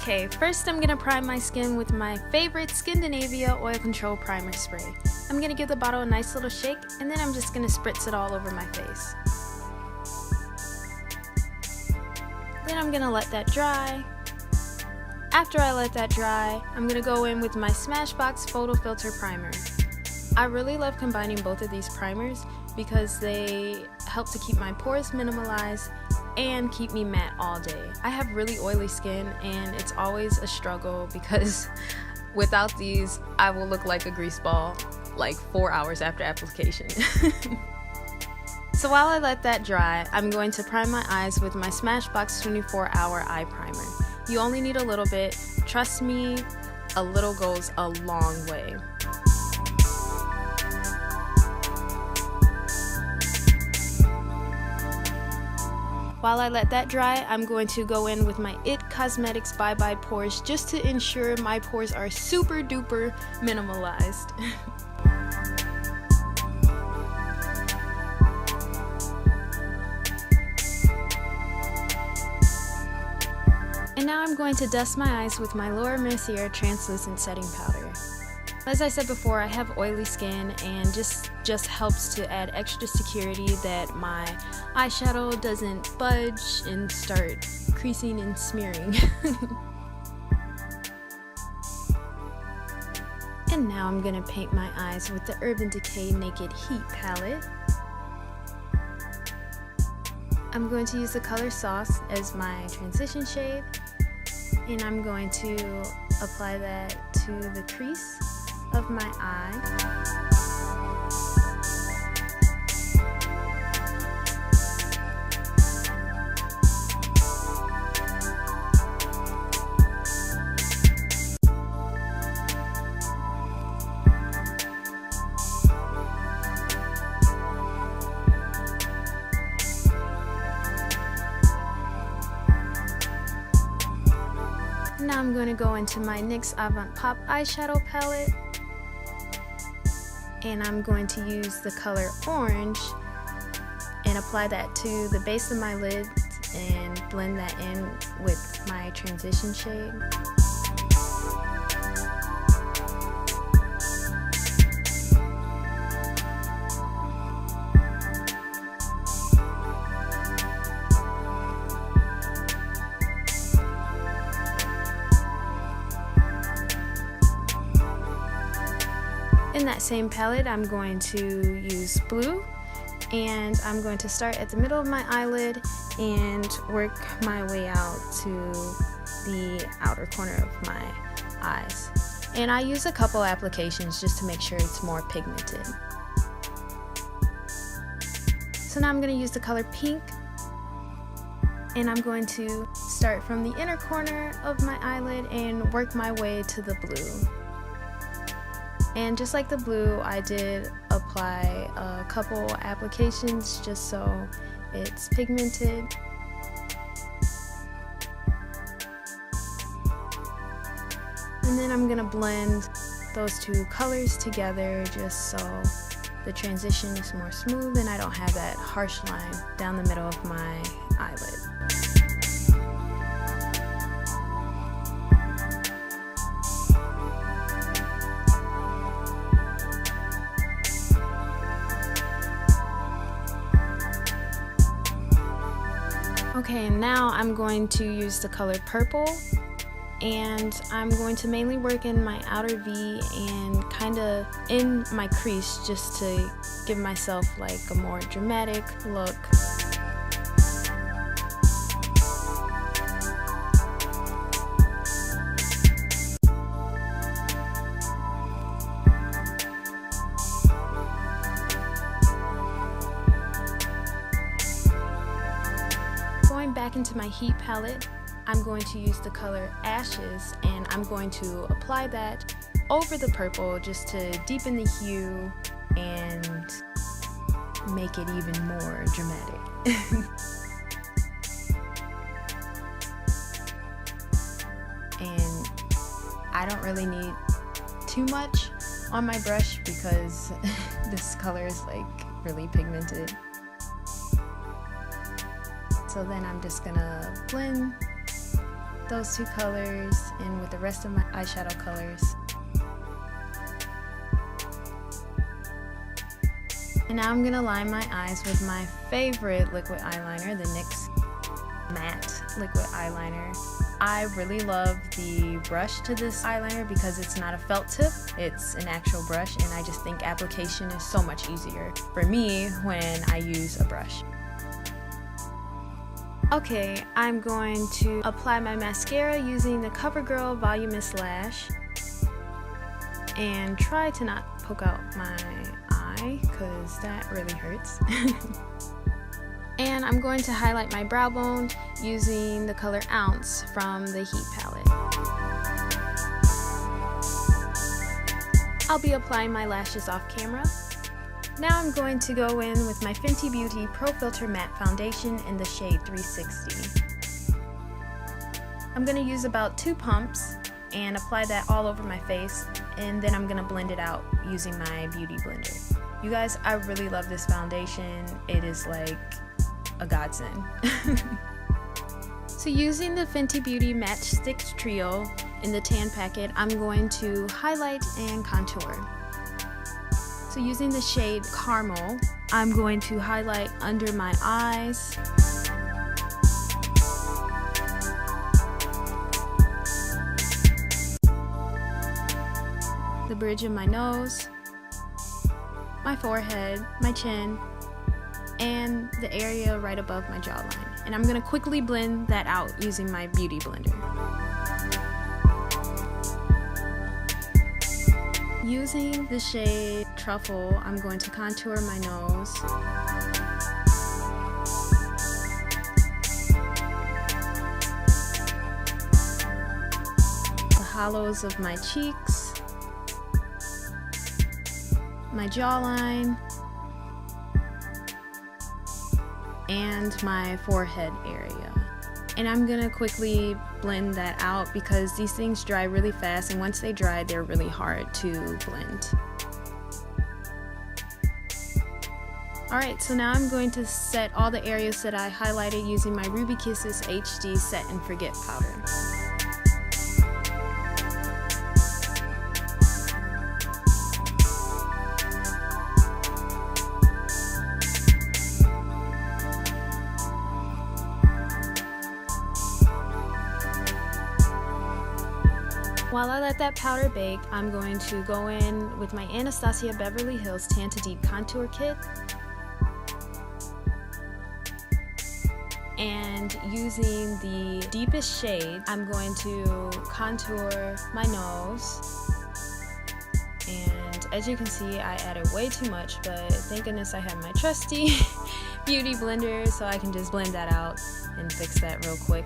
Okay, first I'm gonna prime my skin with my favorite Skindinavia Oil Control Primer Spray. I'm gonna give the bottle a nice little shake, and then I'm just gonna spritz it all over my face. Then I'm gonna let that dry. After I let that dry, I'm gonna go in with my Smashbox Photo Filter Primer. I really love combining both of these primers because they help to keep my pores minimalized and keep me matte all day. I have really oily skin and it's always a struggle because without these I will look like a grease ball like 4 hours after application. So while I let that dry, I'm going to prime my eyes with my Smashbox 24-Hour Eye Primer. You only need a little bit. Trust me, a little goes a long way. While I let that dry, I'm going to go in with my IT Cosmetics Bye Bye Pores just to ensure my pores are super duper minimalized. And now I'm going to dust my eyes with my Mercier Translucent Setting Powder. As I said before, I have oily skin and just helps to add extra security that my eyeshadow doesn't budge and start creasing and smearing. And now I'm gonna paint my eyes with the Urban Decay Naked Heat palette. I'm going to use the color Sauce as my transition shade, and I'm going to apply that to the crease of my eye. Now I'm going to go into my NYX Avant Pop eyeshadow palette, and I'm going to use the color Orange and apply that to the base of my lid and blend that in with my transition shade. In that same palette, I'm going to use blue, and I'm going to start at the middle of my eyelid and work my way out to the outer corner of my eyes. And I use a couple applications just to make sure it's more pigmented. So now I'm going to use the color Pink, and I'm going to start from the inner corner of my eyelid and work my way to the blue. And just like the blue, I did apply a couple applications just so it's pigmented. And then I'm gonna blend those two colors together just so the transition is more smooth and I don't have that harsh line down the middle of my eyelid. Okay, now I'm going to use the color Purple, and I'm going to mainly work in my outer V and kind of in my crease just to give myself like a more dramatic look. Going back into my heat palette, I'm going to use the color Ashes, and I'm going to apply that over the purple just to deepen the hue and make it even more dramatic. And I don't really need too much on my brush because this color is like really pigmented. So then I'm just gonna blend those two colors in with the rest of my eyeshadow colors. And now I'm gonna line my eyes with my favorite liquid eyeliner, the NYX Matte Liquid Eyeliner. I really love the brush to this eyeliner because it's not a felt tip, it's an actual brush, and I just think application is so much easier for me when I use a brush. Okay, I'm going to apply my mascara using the Covergirl Volumous Lash and try to not poke out my eye because that really hurts. And I'm going to highlight my brow bone using the color Ounce from the Heat palette. I'll be applying my lashes off camera. Now I'm going to go in with my Fentybeauty PROFILTR Matte Foundation in the shade 360. I'm going to use about 2 pumps and apply that all over my face, and then I'm going to blend it out using my beauty blender. You guys, I really love this foundation. It is like a godsend. So using the Fentybeauty Matchstix Trio in the tan packet, I'm going to highlight and contour. So using the shade Caramel, I'm going to highlight under my eyes, the bridge of my nose, my forehead, my chin, and the area right above my jawline. And I'm going to quickly blend that out using my beauty blender. Using the shade Truffle, I'm going to contour my nose, the hollows of my cheeks, my jawline, and my forehead area. And I'm gonna quickly blend that out because these things dry really fast, and once they dry, they're really hard to blend. Alright, so now I'm going to set all the areas that I highlighted using my Ruby Kisses HD Set and Forget powder. While I let that powder bake, I'm going to go in with my Anastasia Beverly Hills Tan to Deep Contour Kit. And using the deepest shade, I'm going to contour my nose. And as you can see, I added way too much, but thank goodness I have my trusty beauty blender so I can just blend that out and fix that real quick.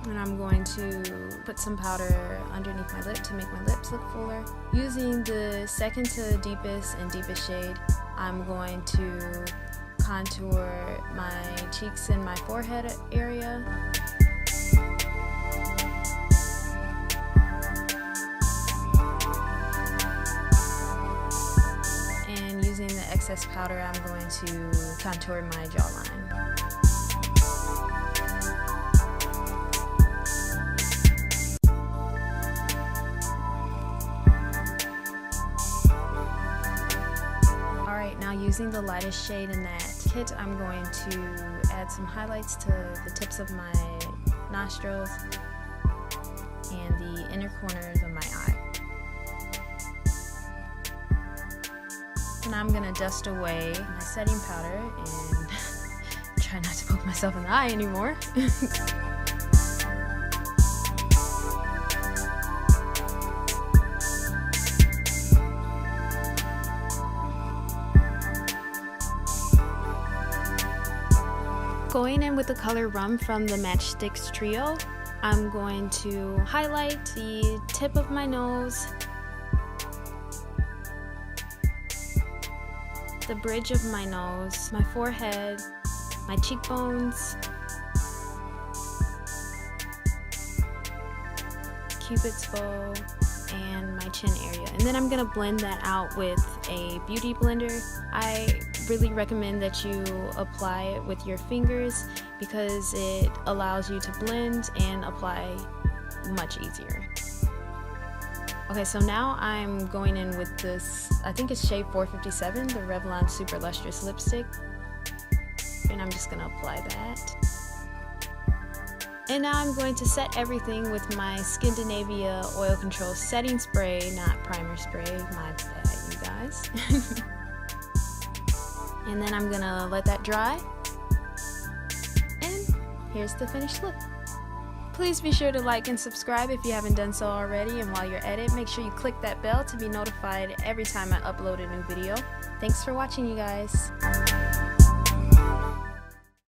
And I'm going to put some powder underneath my lip to make my lips look fuller. Using the second to deepest and deepest shade, I'm going to contour my cheeks and my forehead area. And using the excess powder, I'm going to contour my jawline. Now using the lightest shade in that kit, I'm going to add some highlights to the tips of my nostrils and the inner corners of my eye. And I'm going to dust away my setting powder and try not to poke myself in the eye anymore. Going in with the color Rum from the Matchstix Trio, I'm going to highlight the tip of my nose, the bridge of my nose, my forehead, my cheekbones, Cupid's bow, and my chin area. And then I'm gonna blend that out with a beauty blender. I really recommend that you apply it with your fingers because it allows you to blend and apply much easier. Okay, so now I'm going in with this, I think it's shade 457, the Revlon Super Lustrous lipstick. And I'm just gonna apply that. And now I'm going to set everything with my Skindinavia Oil Control Setting Spray, not primer spray, my bad, you guys. And then I'm gonna let that dry. And here's the finished look. Please be sure to like and subscribe if you haven't done so already, and while you're at it, make sure you click that bell to be notified every time I upload a new video. Thanks for watching, you guys.